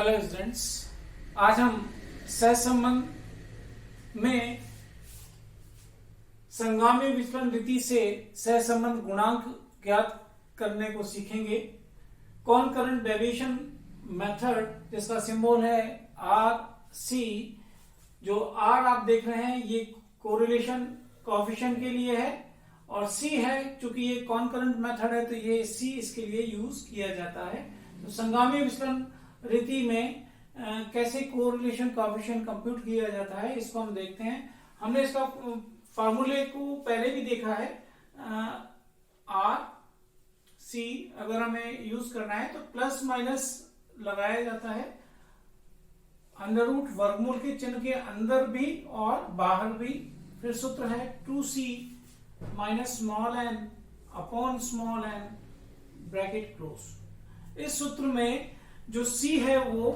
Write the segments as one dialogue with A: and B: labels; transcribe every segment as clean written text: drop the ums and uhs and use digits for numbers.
A: Hello students, आज हम सहसंबंध में संगामी विचलन रीति से सहसंबंध गुणांक ज्ञात करने को सीखेंगे। कॉनकरेंट डेविएशन मेथड, जिसका सिंबल है आर सी। जो आर आप देख रहे हैं ये कोरिलेशन कोएफिशिएंट के लिए है और सी है, चूंकि ये कॉनकरेंट मेथड है तो ये सी इसके लिए यूज किया जाता है। तो संगामी विचलन रीति में कैसे कोरिलेशन कोएफिशिएंट कंप्यूट किया जाता है इसको हम देखते हैं। हमने इसका फार्मूले को पहले भी देखा है। आर सी अगर हमें यूज करना है तो प्लस माइनस लगाया जाता है अंडर रूट वर्गमूल के चिन्ह के अंदर भी और बाहर भी। फिर सूत्र है 2c minus small N upon small N bracket close. इस सूत्र में जो c है वो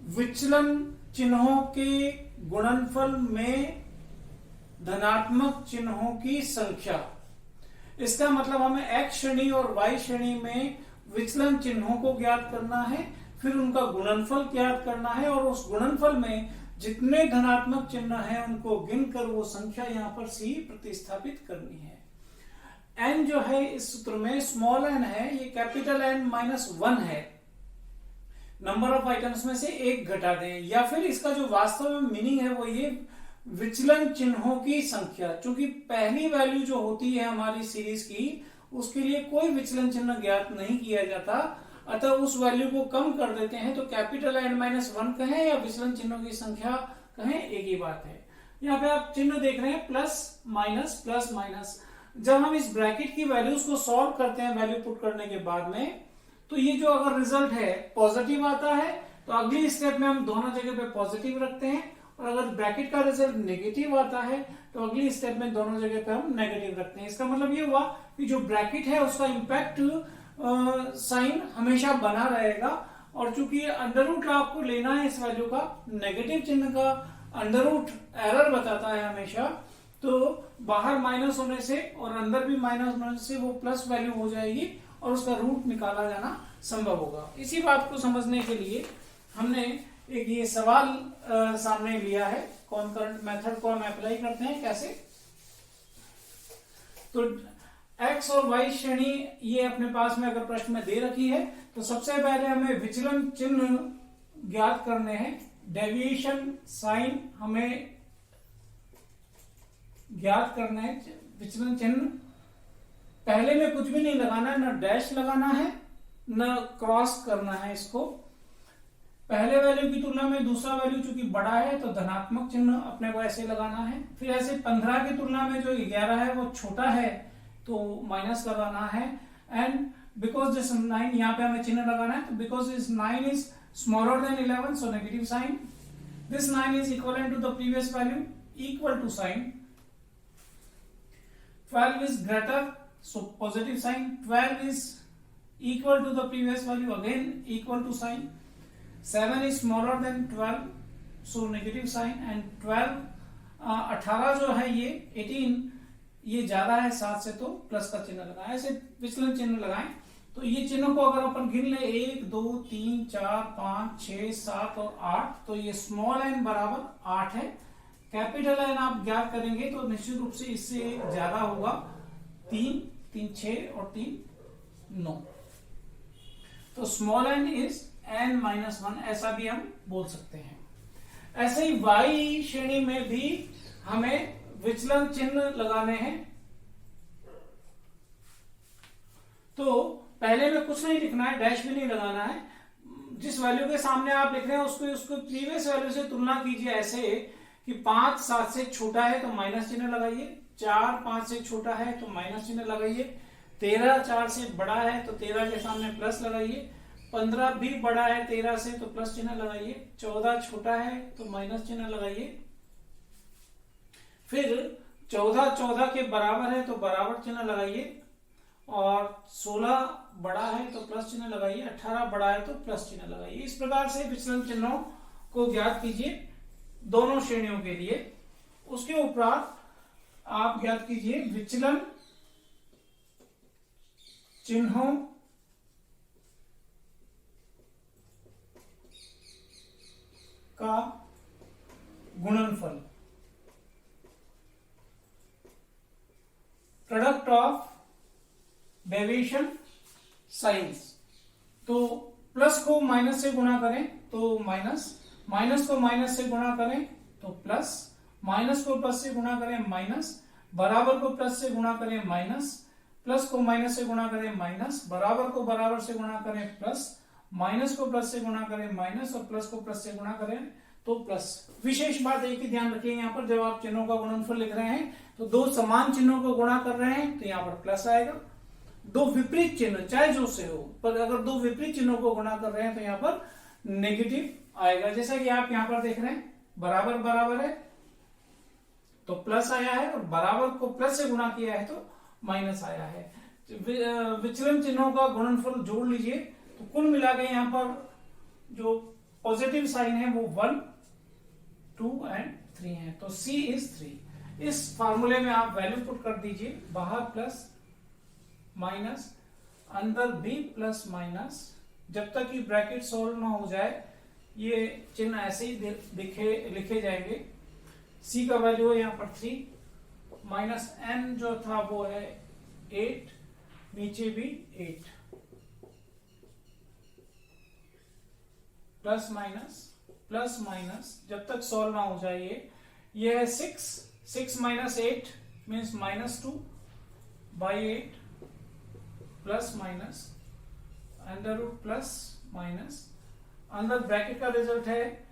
A: विचलन चिन्हों के गुणनफल में धनात्मक चिन्हों की संख्या। इसका मतलब हमें x श्रेणी और y श्रेणी में विचलन चिन्हों को ज्ञात करना है, फिर उनका गुणनफल ज्ञात करना है और उस गुणनफल में जितने धनात्मक चिन्ह हैं उनको गिनकर वो संख्या यहां पर c प्रतिस्थापित करनी है। n जो है इस सूत्र में स्मॉल n है, ये कैपिटल N माइनस 1 है। नंबर ऑफ आइटम्स में से एक घटा दें, या फिर इसका जो वास्तव में मीनिंग है वो ये विचलन चिन्हों की संख्या। चूंकि पहली वैल्यू जो होती है हमारी सीरीज की उसके लिए कोई विचलन चिन्ह ज्ञात नहीं किया जाता, अतः उस वैल्यू को कम कर देते हैं। तो कैपिटल N माइनस 1 कहें या विचलन चिन्हों की संख्या कहें, एक ही बात है। यहाँ पे आप चिन्ह देख रहे हैं प्लस माइनस। जब हम इस ब्रैकेट की वैल्यूज को सॉल्व करते हैं वैल्यू पुट करने के बाद में, तो ये जो अगर रिजल्ट है पॉजिटिव आता है तो अगली स्टेप में हम दोनों जगह पे पॉजिटिव रखते हैं, और अगर ब्रैकेट का रिजल्ट नेगेटिव आता है तो अगली स्टेप में दोनों जगह पे हम नेगेटिव रखते हैं। इसका मतलब ये हुआ कि जो ब्रैकेट है उसका इंपैक्ट साइन हमेशा बना रहेगा। और चूंकि अंडर रूट आपको लेना है इस वैल्यू का, नेगेटिव चिन्ह का अंडर रूट एरर बताता है हमेशा, तो बाहर माइनस होने से और अंदर भी माइनस होने से वो प्लस वैल्यू हो जाएगी और उसका रूट निकाला जाना संभव होगा। इसी बात को समझने के लिए हमने एक ये सवाल सामने लिया है। कॉनकरेंट मेथड को हम अप्लाई करते हैं कैसे, तो x और y श्रेणी ये अपने पास में अगर प्रश्न में दे रखी है तो सबसे पहले हमें विचलन चिन्ह ज्ञात करने हैं। डेविएशन साइन हमें ज्ञात करना है। विचलन चिन्ह पहले में कुछ भी नहीं लगाना है, न डैश लगाना है न क्रॉस करना है इसको। पहले वैल्यू की तुलना में दूसरा वैल्यू चूंकि बड़ा है तो धनात्मक चिन्ह अपने को ऐसे लगाना है। फिर ऐसे 15 की तुलना में जो 11 है वो छोटा है तो माइनस लगाना है। एंड बिकॉज दिस 9 यहाँ पे हमें चिन्ह लगाना है, तो because this 9 is smaller than 11 so negative sign. This 9 is equal to the previous value equal to sign. 12 is greater, so positive sign. 12 is equal to the previous value, again equal to sign. 7 is smaller than 12, so negative sign. And 12 18 जो है ये 18 ये ज्यादा है 7 से, तो plus का चिन्ह लगाएं। ऐसे विचलन चिन्ह लगाएं। तो ये चिन्हों को अगर अपन गिन ले 1 2 3 4 5 6 7 और 8, तो ये स्मॉल n बराबर 8 है। कैपिटल N आप ज्ञात करेंगे तो निश्चित रूप से इससे ज्यादा होगा, 3 3 6 और 3 9। तो small n is n minus 1, ऐसा भी हम बोल सकते हैं। ऐसे ही y श्रेणी में भी हमें विचलन चिन्ह लगाने हैं। तो पहले में कुछ नहीं लिखना है, डैश भी नहीं लगाना है। जिस वैल्यू के सामने आप लिख रहे हैं उसको प्रीवियस वैल्यू से तुलना कीजिए ऐसे कि 5 7 से छोटा है तो माइनस चिन्ह लगाइए, 4 5 से छोटा है तो माइनस चिन्ह लगाइए, 13 4 से बड़ा है तो 13 के सामने प्लस लगाइए, 15 भी बड़ा है 13 से तो प्लस चिन्ह लगाइए, 14 छोटा है तो माइनस चिन्ह लगाइए, फिर 14 के बराबर है तो बराबर चिन्ह लगाइए, और 16 बड़ा है तो प्लस चिन्ह लगाइए, 18 बड़ा है तो प्लस चिन्ह लगाइए। इस प्रकार से विचलन चिन्हों को ज्ञात कीजिए दोनों श्रेणियों के लिए। उसके उपरांत आप ज्ञात कीजिए विचलन चिन्हों डेविएशन साइंस। तो प्लस को माइनस से गुणा करें तो माइनस, माइनस को माइनस से गुणा करें तो प्लस, माइनस को प्लस से गुणा करें माइनस, बराबर को प्लस से गुणा करें माइनस, प्लस को माइनस से गुणा करें माइनस, बराबर को बराबर से गुणा करें प्लस, माइनस को प्लस से गुणा करें माइनस और प्लस को प्लस से गुणा करें तो प्लस। विशेष बात एक ही ध्यान रखिए, यहाँ पर जब आप चिन्हों का गुणनफल लिख रहे हैं तो दो समान चिन्हों को गुणा कर रहे हैं तो यहाँ पर प्लस आएगा। दो विपरीत चिन्ह चाहे जो से हो, पर अगर दो विपरीत चिन्हों को गुणा कर रहे हैं तो यहाँ पर नेगेटिव आएगा। जैसा कि आप यहाँ पर देख रहे हैं, बराबर बराबर है तो प्लस आया है और बराबर को प्लस से गुणा किया है तो माइनस आया है। विचलन चिन्हों का गुणनफल जोड़ लीजिए तो कुल मिला के यहाँ पर जो पॉजिटिव साइन है वो 1, 2 एंड 3 है, तो C इज 3। इस फार्मूले में आप वैल्यू पुट कर दीजिए, बाहर प्लस माइनस, अंदर भी प्लस माइनस, जब तक कि ब्रैकेट सॉल्व ना हो जाए ये चिन्ह ऐसे ही लिखे जाएंगे। C का वैल्यू है यहाँ पर 3, माइनस n जो था वो है 8, नीचे भी 8, प्लस माइनस जब तक सॉल्व ना हो जाए ये है 6 minus 8 means -2 by 8 plus minus under root plus minus, अंदर ब्रैकेट का रिजल्ट है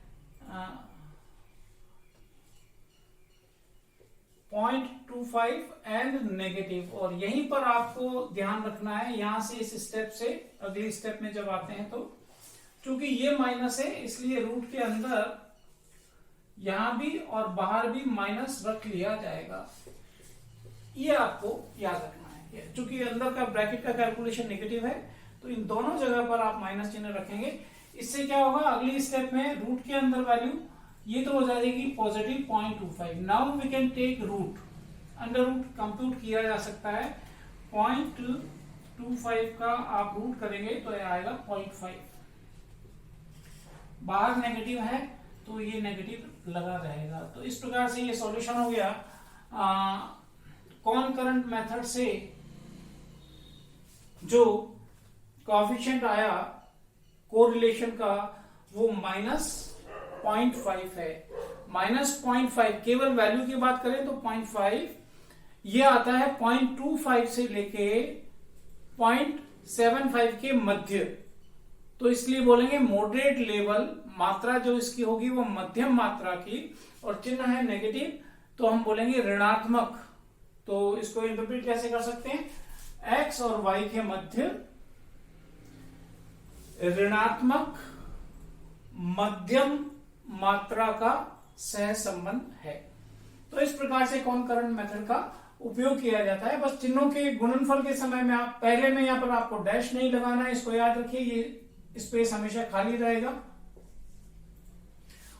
A: 0.25 एंड नेगेटिव। और यहीं पर आपको ध्यान रखना है, यहां से इस स्टेप से अगली स्टेप में जब आते हैं तो चूंकि ये माइनस है इसलिए रूट के अंदर यहां भी और बाहर भी माइनस रख लिया जाएगा, ये आपको याद रखना है। चूंकि अंदर का ब्रैकेट का कैलकुलेशन नेगेटिव है तो इन दोनों जगह पर आप माइनस चिन्ह रखेंगे। इससे क्या होगा, अगली स्टेप में रूट के अंदर वैल्यू ये तो हो जाएगी positive 0.25। Now we can take root, under root compute किया जा सकता है, 0.25 का आप रूट करेंगे तो यह आएगा 0.5। बाहर नेगेटिव है तो ये नेगेटिव लगा रहेगा। तो इस प्रकार से ये सॉल्यूशन हो गया। कॉनकरेंट मेथड से जो कोएफिशिएंट आया कोरिलेशन का वो -0.5 है। -0.5 केवल वैल्यू की बात करें तो 0.5, ये आता है 0.25 से लेके 0.75 के मध्य, तो इसलिए बोलेंगे मॉडरेट लेवल। मात्रा जो इसकी होगी वो मध्यम मात्रा की, और चिन्ह है नेगेटिव तो हम बोलेंगे ऋणात्मक। तो इसको इंटरप्रेट कैसे कर सकते हैं, x और y के मध्य ऋणात्मक मध्यम मात्रा का सह संबंध है। तो इस प्रकार से कॉनकरेंट मेथड का उपयोग किया जाता है। बस चिन्हों के गुणनफल के समय में आप पहले में यहां पर आपको डैश नहीं लगाना है, इसको याद रखिए, ये स्पेस हमेशा खाली रहेगा।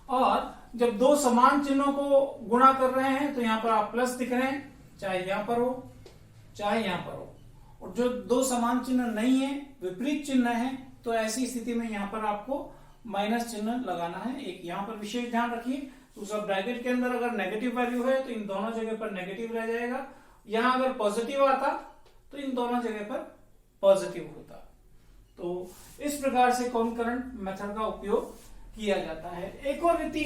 A: और जब दो समान चिन्हों को गुणा कर रहे हैं तो यहां पर आप प्लस दिख रहे हैं, चाहे यहां पर हो चाहे यहां पर हो। और जो दो समान चिन्ह नहीं है, विपरीत चिन्ह है, तो ऐसी स्थिति में यहां पर आपको माइनस चिन्ह लगाना है। एक यहां पर विशेष ध्यान रखिए, दूसरा ब्रैकेट के अंदर अगर नेगेटिव वैल्यू है तो इन दोनों जगह पर नेगेटिव रह जाएगा। यहां अगर पॉजिटिव आता तो इन दोनों जगह पर पॉजिटिव होता। तो इस प्रकार से कॉनकरेंट मेथड का उपयोग किया जाता है। एक और रीति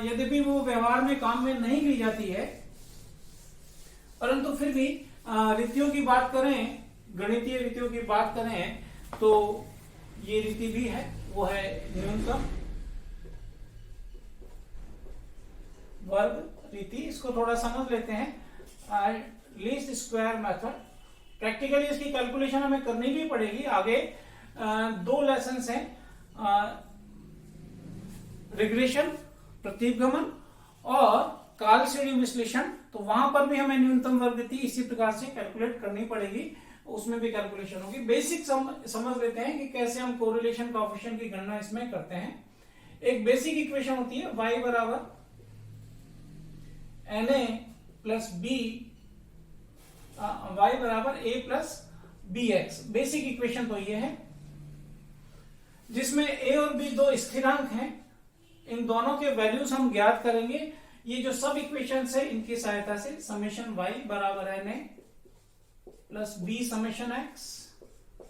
A: यद्यपि वो व्यवहार में काम में नहीं ली जाती है, परंतु फिर भी रीतियों की बात करें, गणितीय रीतियों की बात करें तो ये रीति भी है, वो है न्यूनतम वर्ग रीति। इसको थोड़ा समझ लेते हैं, लीस्ट स्क्वायर मेथड। प्रैक्टिकली इसकी कैलकुलेशन हमें करनी भी पड़ेगी आगे। दो लेसन्स हैं, रिग्रेशन प्रतिगमन और काल श्रेणी विश्लेषण, तो वहां पर भी हमें न्यूनतम वर्ग रीति इसी प्रकार से कैलकुलेट करनी पड़ेगी, उसमें भी कैलकुलेशन होगी। बेसिक समझ लेते हैं कि कैसे हम कोरिलेशन कोएफिशिएंट की गणना इसमें करते हैं। एक बेसिक इक्वेशन होती है y बराबर na प्लस b, y बराबर a plus bx। Basic equation तो ये है, जिसमें a और b दो स्थिरांक हैं, इन दोनों के वैल्यूज हम ज्ञात करेंगे। ये जो सब इक्वेशन है इनकी सहायता से समेशन y बराबर na plus B summation X,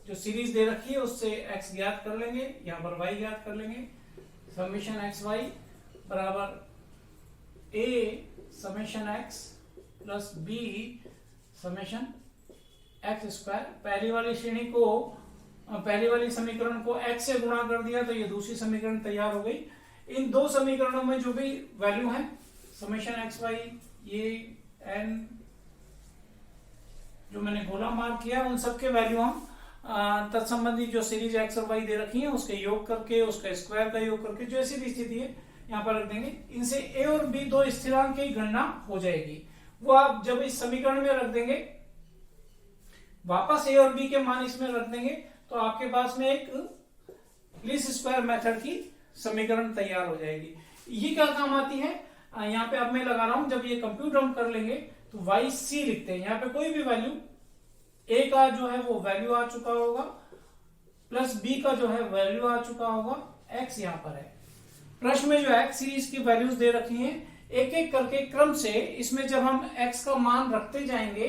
A: जो सीरीज दे रखी है उससे x ज्ञात कर लेंगे, यहां पर y ज्ञात कर लेंगे, समेशन एक्स वाई बराबर a summation x plus b summation x square. पहली वाली समीकरण को x से गुणा कर दिया तो ये दूसरी समीकरण तैयार हो गई। इन दो समीकरणों में जो भी वैल्यू है समेशन एक्स वाई, ये n जो मैंने गोला मार्क किया उन सबके वैल्यू हम तत्संबंधी जो सीरीज एक्स और वाई दे रखी है उसके योग करके, उसका स्क्वायर का योग करके जो ऐसी भी स्थिति है यहाँ पर रख देंगे। इनसे ए और बी दो स्थिरांक की गणना हो जाएगी। वो आप जब इस समीकरण में रख देंगे, वापस ए और बी के मान इसमें रख देंगे, तो आपके पास में एक लीस्ट स्क्वायर मेथड की समीकरण तैयार हो जाएगी। ये क्या काम आती है, यहाँ पे अब मैं लगा रहा हूं, जब ये कंप्यूट हम कर लेंगे तो वाई सी लिखते हैं। यहाँ पे कोई भी वैल्यू ए का जो है वो वैल्यू आ चुका होगा, प्लस बी का जो है वैल्यू आ चुका होगा, एक्स यहाँ पर है। प्रश्न में जो एक्स सीरीज की वैल्यूज दे रखी हैं, एक एक करके क्रम से इसमें जब हम एक्स का मान रखते जाएंगे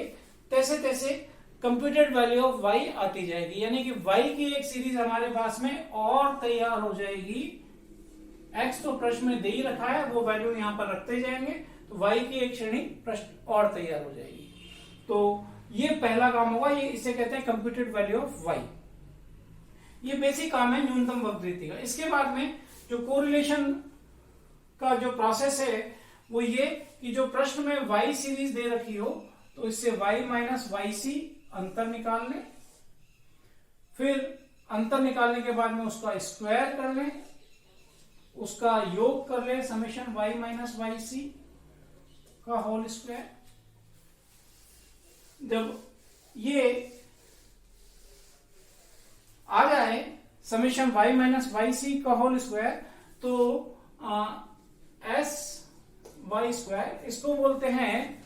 A: तैसे तैसे कंप्यूटेड वैल्यू ऑफ वाई आती जाएगी, यानी कि वाई की एक सीरीज हमारे पास में और तैयार हो जाएगी। एक्स तो प्रश्न में दे ही रखा है, वो वैल्यू यहां पर रखते जाएंगे तो वाई की एक श्रेणी प्रश्न और तैयार हो जाएगी। तो ये पहला काम होगा, ये इसे कहते हैं कंप्यूटेड वैल्यू ऑफ वाई। ये बेसिक काम है न्यूनतम वक्रीति का। इसके बाद में जो कोरिलेशन का जो प्रोसेस है वो ये कि जो प्रश्न में वाई सीरीज दे रखी हो तो इससे वाई माइनस वाई सी अंतर निकाल लें, फिर अंतर निकालने के बाद में उसका स्क्वायर कर लें, उसका योग कर लें summation Y minus Y C का होल स्क्वायर। जब ये आ जाए summation Y minus Y C का होल स्क्वायर तो एस वाई स्क्वायर, इसको बोलते हैं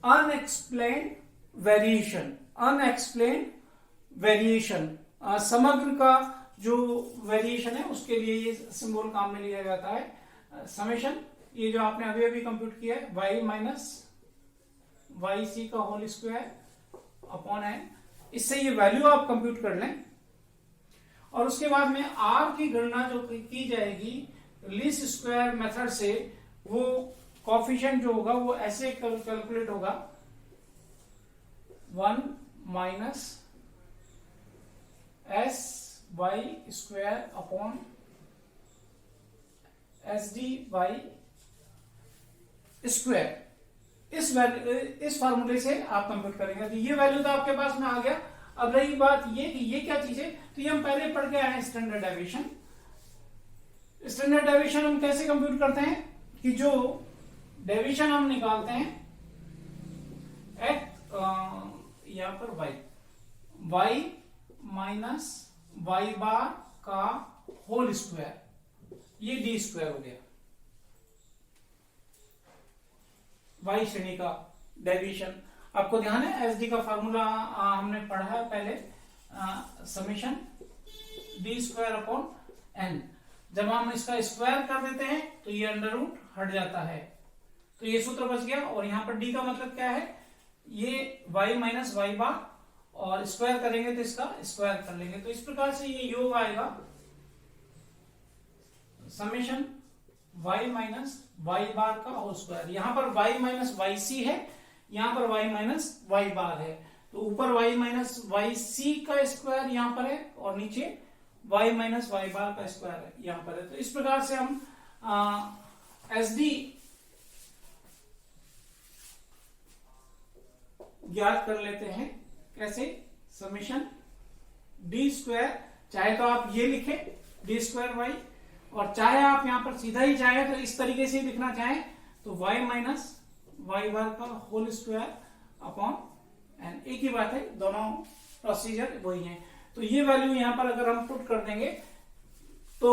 A: अनएक्सप्लेन्ड वेरिएशन। अनएक्सप्लेन्ड वेरिएशन समग्र का जो वेरिएशन है उसके लिए ये सिंबल काम में लिया जाता है। समेशन ये जो आपने अभी अभी कंप्यूट किया है वाई माइनस वाई सी का होल स्क्वायर अपॉन एन, इससे ये वैल्यू आप कंप्यूट कर लें। और उसके बाद में आर की गणना जो की जाएगी लीस्ट स्क्वायर मेथड से, वो कोफिशिएंट जो होगा वो ऐसे कैलकुलेट होगा 1 minus S Y square upon S D Y square. इस फार्मूले से आप कंप्यूट करेंगे तो ये वैल्यू तो आपके पास में आ गया। अब रही बात ये कि ये क्या चीज है, तो ये हम पहले पढ़ के आए हैं स्टैंडर्ड डेविएशन। स्टैंडर्ड डेविएशन हम कैसे कंप्यूट करते हैं कि जो डेविएशन हम निकालते हैं एट यहां पर वाई माइनस वाई बार का होल स्क्वायर, ये डी स्क्वायर हो गया। वाई श्रेणी का डेविएशन आपको ध्यान है, एस डी का फॉर्मूला हमने पढ़ा है पहले, summation D square upon N. जब हम इसका स्क्वायर कर देते हैं तो ये अंडर रूट हट जाता है, तो ये सूत्र बच गया। और यहां पर डी का मतलब क्या है, ये वाई माइनस वाई बार, और स्क्वायर करेंगे तो इसका स्क्वायर कर लेंगे, तो इस प्रकार से ये योग आएगा समेशन वाई माइनस वाई बार का होल स्क्वायर। यहां पर वाई माइनस वाई सी है, यहां पर वाई माइनस वाई बार है, तो ऊपर वाई माइनस वाई सी का स्क्वायर यहां पर है और नीचे वाई माइनस वाई बार का स्क्वायर यहां पर है। तो इस प्रकार से हम एस डी ज्ञात कर लेते हैं। कैसे, समेशन डी स्क्वायर, चाहे तो आप ये लिखें डी स्क्वायर वाई, और चाहे आप यहां पर सीधा ही चाहे तो इस तरीके से लिखना चाहें तो वाई माइनस वाई बार का होल स्क्वायर अपॉन एन, एक ही बात है, दोनों प्रोसीजर वही है। तो ये वैल्यू यहां पर अगर हम पुट कर देंगे तो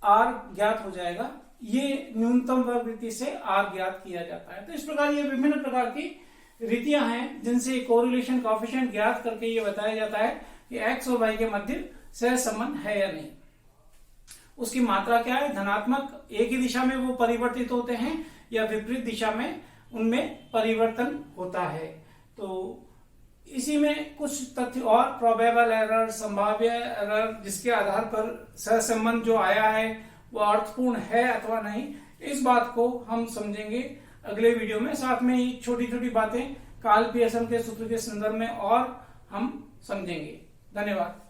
A: आर ज्ञात हो जाएगा। ये न्यूनतम वक्रीति से आर ज्ञात किया जाता है। तो इस प्रकार ये विभिन्न प्रकार की रीतियां हैं जिनसे कोरिलेशन कोएफिशिएंट ज्ञात करके ये बताया जाता है कि एक्स और वाई के मध्य सहज संबंध है या नहीं। उसकी मात्रा क्या है, धनात्मक एक ही दिशा में वो परिवर्तित होते हैं या विपरीत दिशा में उनमें परिवर्तन होता है। तो इसी में कुछ तथ्य और प्रोबेबल एरर, संभाव्य एरर, जिसके आधार पर सहसंबंध जो आया है वो अर्थपूर्ण है अथवा नहीं, इस बात को हम समझेंगे अगले वीडियो में। साथ में ही छोटी छोटी बातें काल पीएसएम के सूत्र के संदर्भ में और हम समझेंगे। धन्यवाद।